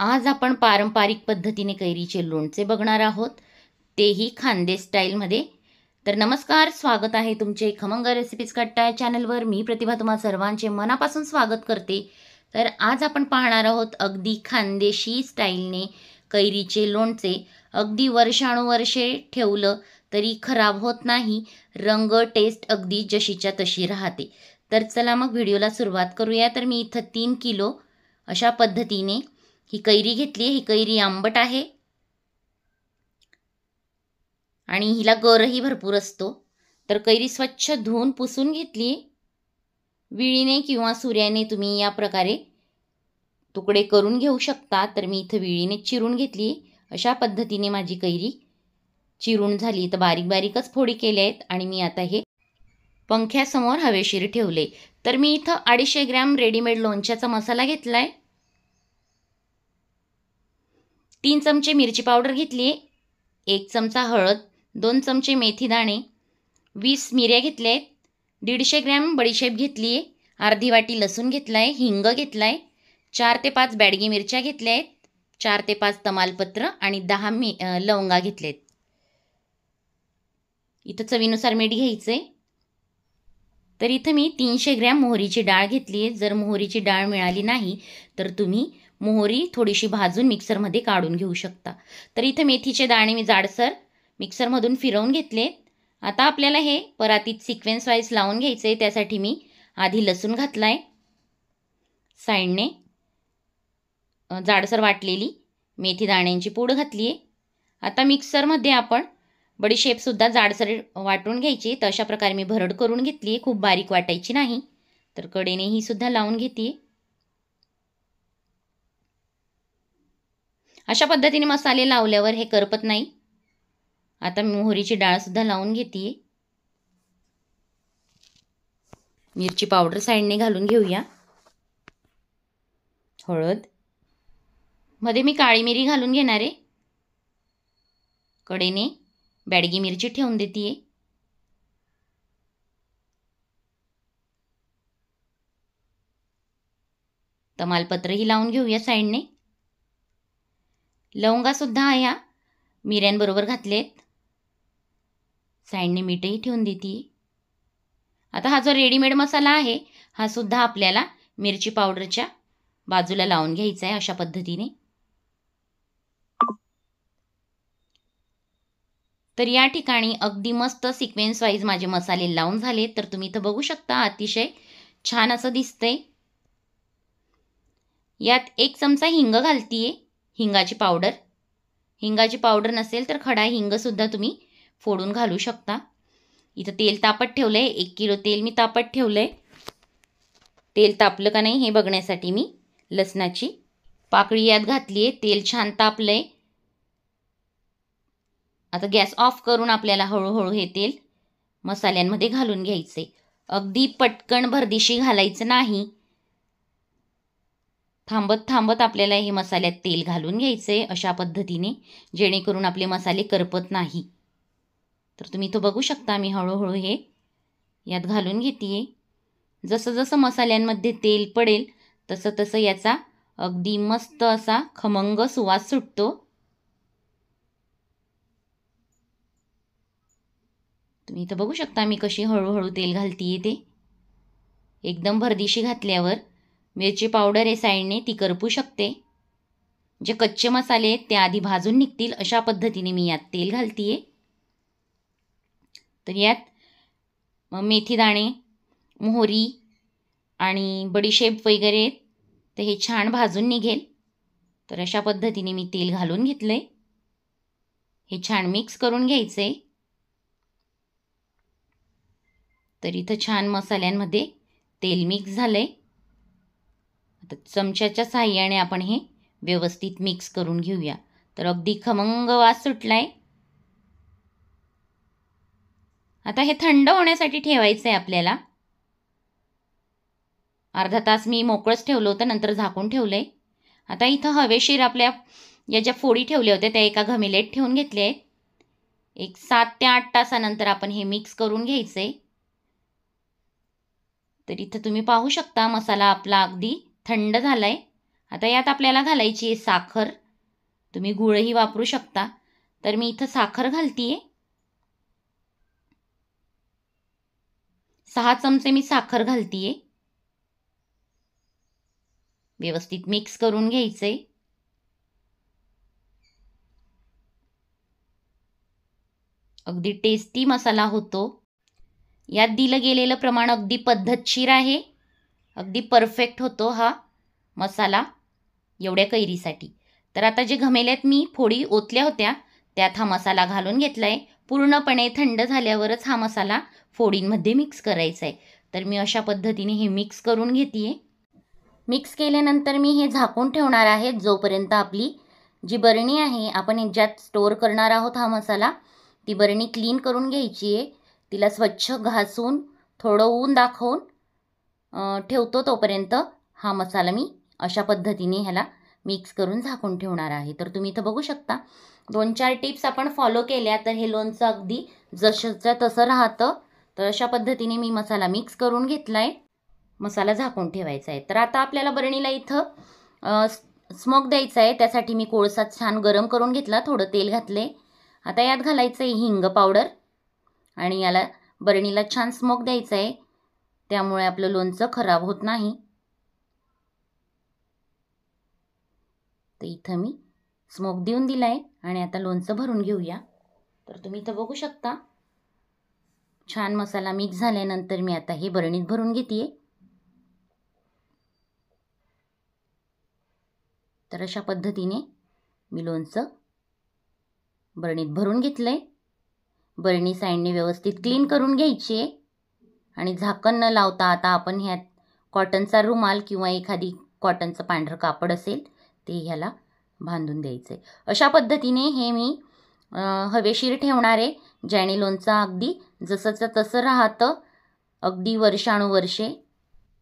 आज आपण पारंपरिक पद्धतीने कैरीचे लोणचे बघणार आहोत, तेही खानदेश स्टाईलमध्ये. तर नमस्कार, स्वागत आहे तुमचे खमंग रेसिपीज कट्टा या चॅनलवर. मी प्रतिभा तुम्हा सर्वांचे मनापासून स्वागत करते. तर आज आपण पाहणार आहोत अगदी खानदेशी स्टाईलने कैरीचे लोणचे. अगदी वर्षानुवर्षे ठेवलं तरी खराब होत नाही, रंग टेस्ट अगदी जशीच्या तशी राहते. तर चला मग व्हिडिओला सुरुवात करूया. तर मी इथं 3 किलो अशा पद्धतीने ही कैरी घेतली. ही कैरी आंबट आहे आणि हिला गरही भरपूर असतो. तर कैरी स्वच्छ धुवून पुसून घेतली. विळीने किंवा सुऱ्याने तुम्ही या प्रकारे तुकडे करून घेऊ शकता. तर मी इथं विळीने चिरून घेतली. अशा पद्धतीने माझी कैरी चिरून झाली. तर बारीक बारीकच फोडी केल्या आहेत आणि मी आता हे पंख्यासमोर हवेशीर ठेवले. तर मी इथं 250 ग्रॅम रेडीमेड लोणच्याचा मसाला घेतलाय. 3 चमचे मिरची पावडर घेतली, 1 चमचा हळद, 2 चमचे मेथी दाणे, 20 मिऱ्या घेतल्या आहेत, 150 ग्रॅम बडीशेप घेतली आहे, अर्धी वाटी लसूण घेतला आहे, हिंग घेतला आहे, 4 ते 5 बॅडगी मिरच्या घेतल्या आहेत, 4 ते 5 तमालपत्र आणि 10 लवंगा घेतले आहेत. इथं चवीनुसार मीठ घ्यायचं आहे. तर इथं मी 300 ग्रॅम मोहरीची डाळ घेतली आहे. जर मोहरीची डाळ मिळाली नाही तर तुम्ही मोहरी थोडीशी भाजून मिक्सरमध्ये काढून घेऊ शकता. तर इथं मेथीचे दाणे मी जाडसर मिक्सरमधून फिरवून घेतले. आता आपल्याला हे परातीत सिक्वेन्स वाईज लावून घ्यायचे. त्यासाठी मी आधी लसूण घातला आहे, साईडने जाडसर वाटलेली मेथी दाण्यांची पूड घातली आहे. आता मिक्सरमध्ये आपण बडीशेपसुद्धा जाडसर वाटून घ्यायची. तर अशा प्रकारे मी भरड करून घेतली आहे, खूप बारीक वाटायची नाही. तर कडेने ही सुद्धा लावून घेते. अशा पद्धतीने मसाले लावल्यावर हे करपत नाही. आता मोहरीची डाळसुद्धा लावून घेते. मिरची पावडर साईडने घालून घेऊया. हळद मध्ये मी काळी मिरी घालून घेणार आहे. कडेने बॅडगी मिरची ठेवून देते. तमालपत्रही लावून घेऊया साईडने. लवंगासुद्धा ह्या मिऱ्यांबरोबर घातलेत. साईडने मीठही ठेवून देते. आता हा जो रेडीमेड मसाला आहे हा सुद्धा आपल्याला मिरची पावडरच्या बाजूला लावून घ्यायचा आहे अशा पद्धतीने. तर या ठिकाणी अगदी मस्त सिक्वेन्स वाईज माझे मसाले लावून झाले. तर तुम्ही इथं बघू शकता अतिशय छान असं दिसतंय. यात 1 चमचा हिंग घालतीये, हिंगाची पावडर. हिंगाची पावडर नसेल तर खडा हिंगसुद्धा तुम्ही फोडून घालू शकता. इथं तेल तापत ठेवलं आहे. 1 किलो तेल मी तापत ठेवलं आहे. तेल तापलं का नाही हे बघण्यासाठी मी लसणाची पाकळी यात घातली आहे. तेल छान तापलं आहे. आता गॅस ऑफ करून आपल्याला हळूहळू हे तेल मसाल्यांमध्ये घालून घ्यायचे. अगदी पटकन भरदिशी घालायचं नाही. थांबत थांबत आपल्याला हे मसाल्यात तेल घालून घ्यायचे अशा पद्धतीने, जेणेकरून आपले मसाले करपत नाही. तर तुम्ही इथं बघू शकता मी हळूहळू हे यात घालून घेते. जसं जसं मसाल्यांमध्ये तेल पडेल तसं तसं याचा अगदी मस्त असा खमंग सुवास सुटतो. तुम्ही इथं बघू शकता मी कशी हळूहळू तेल घालतीये ते. एकदम भरदिशी घातल्यावर मिरची पावडर आहे साईडने ती करपू शकते. जे कच्चे मसाले आहेत ते आधी भाजून निघतील अशा पद्धतीने मी यात तेल घालतीये. तर यात मेथी दाणे, मोहरी आणि बडीशेप वगैरे ते हे छान भाजून निघेल. तर अशा पद्धतीने मी तेल घालून घेतलंय. हे छान मिक्स करून घ्यायचे. तर इथं छान मसाल्यांमध्ये तेल मिक्स झालंय. आता चमच्याच्या साहाय्याने आपण हे व्यवस्थित मिक्स करून घेऊया. तर अगदी खमंग वास सुटलाय. आता हे थंड होण्यासाठी ठेवायचं आहे आपल्याला. अर्धा तास मी मोकळंच ठेवलं होतं, नंतर झाकून ठेवलंय. आता इथं हवेशीर आपल्या या ज्या फोडी ठेवल्या होत्या त्या एका घमिलेत ठेवून घेतल्या आहेत. एक 7 ते 8 तासानंतर आपण हे मिक्स करून घ्यायचंय. तर इथं तुम्ही पाहू शकता मसाला आपला अगदी थंड झालाय आता यात आपल्याला घालायची आहे साखर. तुम्ही गूळही वापरू शकता. तर मी इथं साखर घालतीये. 6 चमचे मी साखर घालतीये. व्यवस्थित मिक्स करून घ्यायचंय. अगदी टेस्टी मसाला होतो. यात दिलं गेलेलं प्रमाण अगदी पद्धतशीर आहे. अगदी परफेक्ट होतो हा मसाला एवढ्या कैरीसाठी. तर आता जे घमेल्यात मी फोडी ओतल्या होत्या त्यात हा मसाला घालून घेतलाय. पूर्णपणे थंड झाल्यावरच हा मसाला फोडींमध्ये मिक्स करायचा आहे. तर मी अशा पद्धतीने हे मिक्स करून घेतेय. मिक्स केल्यानंतर मी हे झाकून ठेवणार आहे जोपर्यंत आपली जी बरणी आहे आपण ज्यात स्टोअर करणार आहोत हा मसाला, ती बरणी क्लीन करून घ्यायची आहे. तिला स्वच्छ घासून थोडं ऊन दाखवून ठेवतो. तोपर्यंत हा मसाला मी अशा पद्धतीने ह्याला मिक्स करून झाकून ठेवणार आहे. तर तुम्ही इथं बघू शकता 2-4 टिप्स आपण फॉलो केल्या तर हे लोणचं अगदी जसंच्या तसं राहतं. तर अशा पद्धतीने मी मसाला मिक्स करून घेतलाय. मसाला झाकून ठेवायचा आहे. तर आता आपल्याला बरणीला इथं स्मोक द्यायचा आहे. त्यासाठी मी कोळसा छान गरम करून घेतला. थोडं तेल घातले. आता यात घालायचं आहे हिंग पावडर आणि याला बरणीला छान स्मोक द्यायचा आहे. त्यामुळे आपलं लोणचं खराब होत नाही. तर इथं मी स्मोक देऊन दिलाय आणि आता लोणचं भरून घेऊया. तर तुम्ही इथं बघू शकता छान मसाला मिक्स झाल्यानंतर मी आता हे बरणीत भरून घेतेय. तर अशा पद्धतीने मी लोणचं बरणीत भरून घेतलंय. बरणी साईडने व्यवस्थित क्लीन करून घ्यायची आहे आणि झाकण न लावता आता आपण ह्यात कॉटनचा रुमाल किंवा एखादी कॉटनचं पांढरं कापड असेल ते ह्याला बांधून द्यायचं आहे. अशा पद्धतीने हे मी हवेशीर ठेवणार आहे, ज्याने लोणचं अगदी जसंचं तसं राहतं अगदी वर्षानुवर्षे.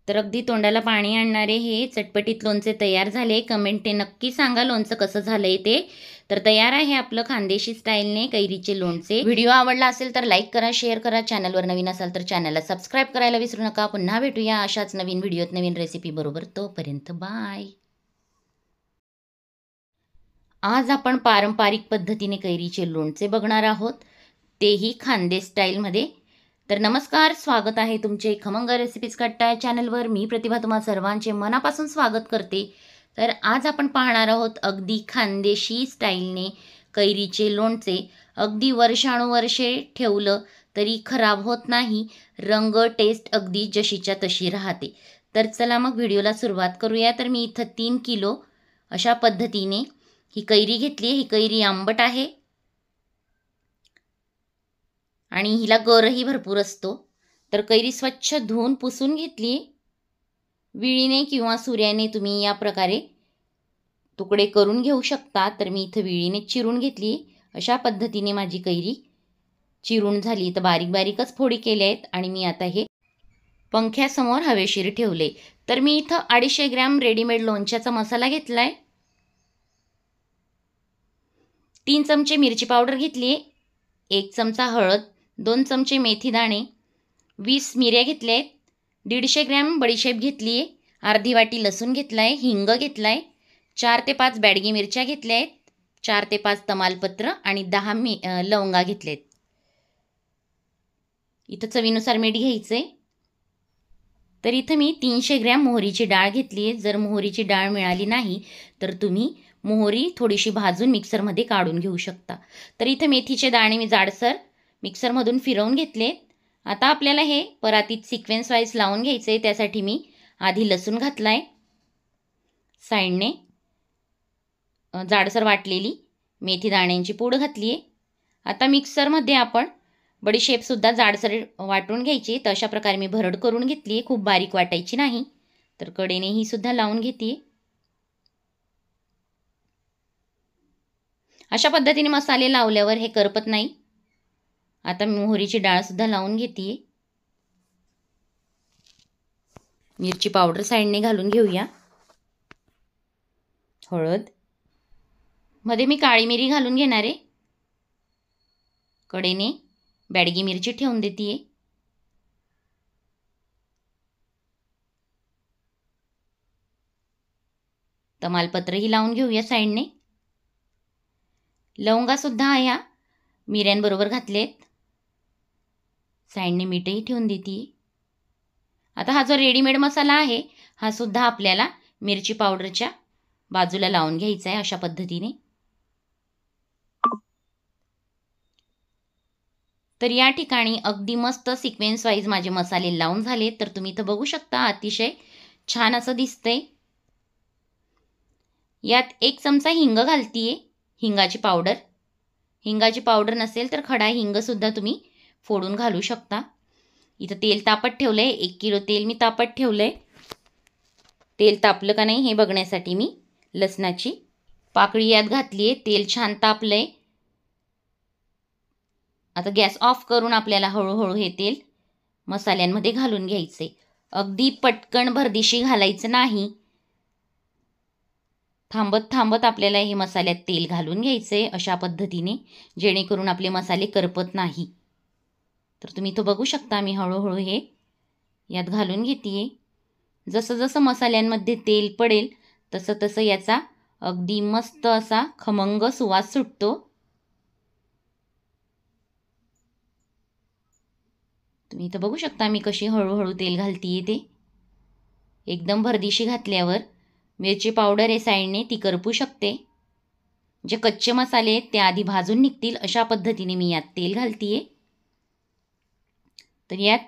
तर अगदी तोंडाला पाणी आणणारे हे चटपटीत लोणचे तयार झाले. कमेंटने नक्की सांगा लोणचं कसं झालंय ते. तर तयार आहे आपलं खानदेशी स्टाईलने कैरीचे लोणचे. व्हिडिओ आवडला असेल तर लाईक करा, शेअर करा. चॅनलवर नवीन असाल तर चॅनलला सबस्क्राईब करायला विसरू नका. पुन्हा भेटूया अशाच नवीन व्हिडिओत नवीन रेसिपी बरोबर. तोपर्यंत बाय. आज आपण पारंपरिक पद्धतीने कैरीचे लोणचे बघणार आहोत, तेही खानदेश स्टाईलमध्ये. तर नमस्कार, स्वागत आहे तुमचे खमंग रेसिपीज कट्टा या चॅनलवर. मी प्रतिभा तुम्हा सर्वांचे मनापासून स्वागत करते. तर आज आपण पाहणार आहोत अगदी खानदेशी स्टाईलने कैरीचे लोणचे. अगदी वर्षानुवर्षे ठेवलं तरी खराब होत नाही. रंग टेस्ट अगदी जशीच्या तशी राहते. तर चला मग व्हिडिओला सुरुवात करूया. तर मी इथं 3 किलो अशा पद्धतीने ही कैरी घेतली. ही कैरी आंबट आहे आणि हिला गरही भरपूर असतो. तर कैरी स्वच्छ धुवून पुसून घेतली. विळीने किंवा सुऱ्याने तुम्ही या प्रकारे तुकडे करून घेऊ शकता. तर मी इथं विळीने चिरून घेतली. अशा पद्धतीने माझी कैरी चिरून झाली. तर बारीक बारीकच फोडी केल्या आहेत आणि मी आता हे पंख्यासमोर हवेशीर ठेवले. तर मी इथं 250 ग्रॅम रेडीमेड लोणच्याचा मसाला घेतलाय. 3 चमचे मिरची पावडर घेतली. 1 चमचा हळद, 2 चमचे मेथी दाणे, 20 मिऱ्या घेतल्या आहेत. 150 ग्रॅम बडीशेप घेतली आहे. अर्धी वाटी लसूण घेतलाय. हिंग घेतलाय. 4 ते 5 बॅडगी मिरच्या घेतल्या आहेत. 4 ते 5 तमालपत्र आणि 10 लवंगा घेतलेत. इथं चवीनुसार मीठ घ्यायचंय. तर इथं मी 300 ग्रॅम मोहरीची डाळ घेतली आहे. जर मोहरीची डाळ मिळाली नाही तर तुम्ही मोहरी थोडीशी भाजून मिक्सरमध्ये काढून घेऊ शकता. तर इथं मेथीचे दाणे मी जाडसर मिक्सरमधून फिरवून घेतले. आता आपल्याला हे परातीत सिक्वेन्स वाईज लावून घ्यायचं आहे. त्यासाठी मी आधी लसूण घातलाय. साईडने जाडसर वाटलेली मेथी दाण्यांची पूड घातली आहे. आता मिक्सरमध्ये आपण बडीशेपसुद्धा जाडसर वाटून घ्यायची. तर अशा प्रकारे मी भरड करून घेतली आहे. खूप बारीक वाटायची नाही. तर कडेने ही सुद्धा लावून घेते. अशा पद्धतीने मसाले लावल्यावर हे करपत नाही. आता मोहरीची डाळसुद्धा लावून घेते. मिरची पावडर साईडने घालून घेऊया. हळद, मध्ये मी काळी मिरी घालून घेणार आहे. कडेने बॅडगी मिरची ठेवून देते. तमालपत्रही लावून घेऊया साईडने. लवंगासुद्धा या मिऱ्यांबरोबर घातलेत. साईडने मीठही ठेवून देते. आता हा जो रेडीमेड मसाला आहे हा सुद्धा आपल्याला मिरची पावडरच्या बाजूला लावून घ्यायचा आहे अशा पद्धतीने. तर या ठिकाणी अगदी मस्त सिक्वेन्स वाईज माझे मसाले लावून झाले. तर तुम्ही इथं बघू शकता अतिशय छान असं दिसतंय. यात 1 चमचा हिंग घालतीये, हिंगाची पावडर. हिंगाची पावडर नसेल तर खडा हिंगसुद्धा तुम्ही फोडून घालू शकता. इथं तेल तापत ठेवलं आहे. 1 किलो तेल मी तापत ठेवलं आहे. तेल तापलं का नाही हे बघण्यासाठी मी लसणाची पाकळी यात घातली आहे. तेल छान तापलं आहे. आता गॅस ऑफ करून आपल्याला हळूहळू हे तेल मसाल्यांमध्ये घालून घ्यायचं आहे. अगदी पटकन भरदिशी घालायचं नाही. थांबत थांबत आपल्याला हे मसाल्यात तेल घालून घ्यायचं आहे अशा पद्धतीने, जेणेकरून आपले मसाले करपत नाही. तर तुम्ही इथं बघू शकता मी हळूहळू हे यात घालून घेते. जसं जसं मसाल्यांमध्ये तेल पडेल तसं तसं याचा अगदी मस्त असा खमंग सुवास सुटतो. तुम्ही इथं बघू शकता मी कशी हळूहळू तेल घालतीये ते. एकदम भरदिशी घातल्यावर मिरची पावडर आहे साईडने ती करपू शकते. जे कच्चे मसाले आहेत ते आधी भाजून निघतील अशा पद्धतीने मी यात तेल घालतीये. तर यात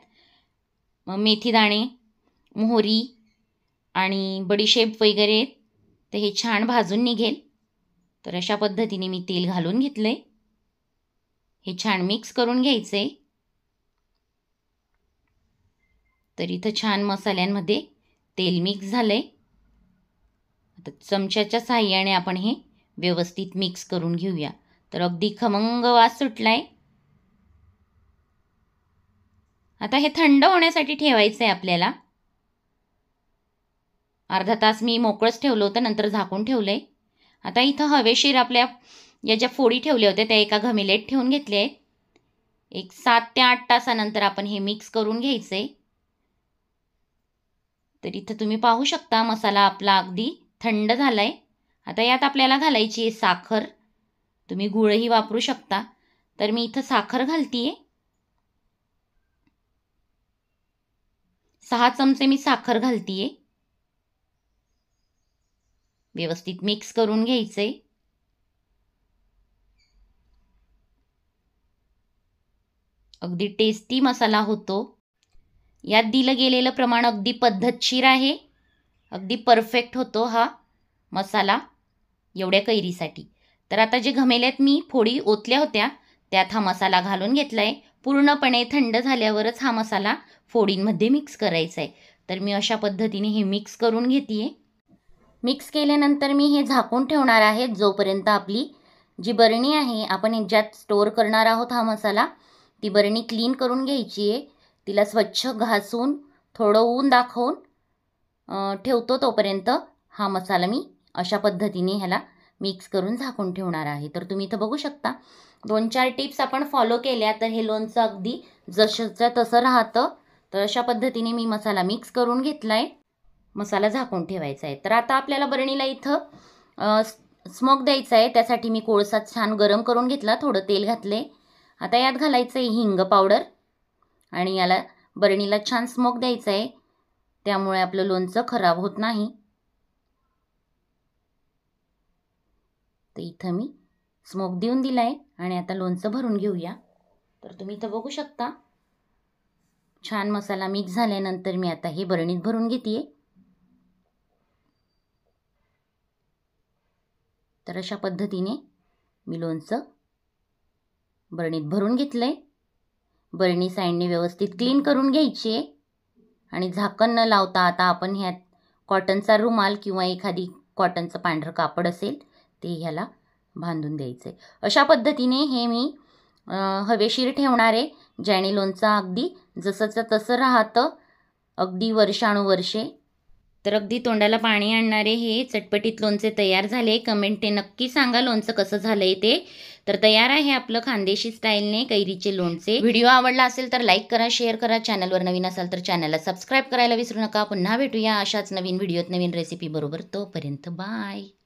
मेथी दाणे, मोहरी आणि बडीशेप वगैरे तर हे छान भाजून निघेल. तर अशा पद्धतीने मी तेल घालून घेतलंय. हे छान मिक्स करून घ्यायचंय. तर इथं छान मसाल्यांमध्ये तेल मिक्स झालंय. आता चमच्याच्या साहाय्याने आपण हे व्यवस्थित मिक्स करून घेऊया. तर अगदी खमंग वास सुटलाय. आता हे थंड होण्यासाठी ठेवायचं आहे आपल्याला. अर्धा तास मी मोकळंच ठेवलं होतं, नंतर झाकून ठेवलंय. आता इथं हवेशीर आपल्या या ज्या फोडी ठेवल्या होत्या त्या एका घमिलेत ठेवून घेतल्या आहेत. एक 7 ते 8 तासानंतर आपण हे मिक्स करून घ्यायचंय. तर इथं तुम्ही पाहू शकता मसाला आपला अगदी थंड झालाय. आता यात आपल्याला घालायची आहे साखर. तुम्ही गूळही वापरू शकता. तर मी इथं साखर घालतीये. 6 चमचे मी साखर घालतीये. व्यवस्थित मिक्स करून घ्यायचंय. अगदी टेस्टी मसाला होतो. यात दिलं गेलेलं प्रमाण अगदी पद्धतशीर आहे. अगदी परफेक्ट होतो हा मसाला एवढ्या कैरीसाठी. तर आता जे घमेल्यात मी फोडी ओतल्या होत्या त्यात हा मसाला घालून घेतलाय. पूर्णपणे थंड झाल्यावरच हा मसाला फोडींमध्ये मिक्स करायचा आहे. तर मी अशा पद्धतीने हे मिक्स करून घेते. मिक्स केल्यानंतर मी हे झाकून ठेवणार आहे जोपर्यंत आपली जी बरणी आहे आपण ज्यात स्टोअर करणार आहोत हा मसाला, ती बरणी क्लीन करून घ्यायची आहे. तिला स्वच्छ घासून थोडं ऊन दाखवून ठेवतो. तोपर्यंत हा मसाला मी अशा पद्धतीने ह्याला मिक्स करून झाकून ठेवणार आहे. तर तुम्ही इथं बघू शकता 2-4 टिप्स आपण फॉलो केल्या तर हे लोणचं अगदी जसंच्या तसं राहतं. तर अशा पद्धतीने मी मसाला मिक्स करून घेतला आहे. मसाला झाकून ठेवायचा आहे. तर आता आपल्याला बरणीला इथं स्मोक द्यायचा आहे. त्यासाठी मी कोळसा छान गरम करून घेतला, थोडं तेल घातले. आता यात घालायचं आहे हिंग पावडर आणि याला बरणीला छान स्मोक द्यायचा आहे. त्यामुळे आपलं लोणचं खराब होत नाही. तर इथं मी स्मोक देऊन दिला आहे आणि आता लोणचं भरून घेऊया. तर तुम्ही इथं बघू शकता छान मसाला मिक्स झाल्यानंतर मी आता हे बरणीत भरून घेते. तर अशा पद्धतीने मी लोणचं बरणीत भरून घेतलंय. बरणी साईडने व्यवस्थित क्लीन करून घ्यायची आहे आणि झाकण न लावता आता आपण ह्यात कॉटनचा रुमाल किंवा एखादी कॉटनचं पांढरं कापड असेल ते ह्याला बांधून द्यायचं आहे. अशा पद्धतीने हे मी हवेशीर ठेवणार आहे, ज्याने लोणचं अगदी जसंचं तसं राहतं, अगदी वर्षानुवर्षे. तर अगदी तोंडाला पाणी आणणारे हे चटपटीत लोणचे तयार झाले. कमेंटने नक्की सांगा लोणचं कसं झालंय ते. तर तयार आहे आपलं खानदेशी स्टाईलने कैरीचे लोणचे. व्हिडिओ आवडला असेल तर लाईक करा, शेअर करा. चॅनलवर नवीन असाल तर चॅनलला सबस्क्राईब करायला विसरू नका. पुन्हा भेटूया अशाच नवीन व्हिडिओत नवीन रेसिपी बरोबर. तोपर्यंत बाय.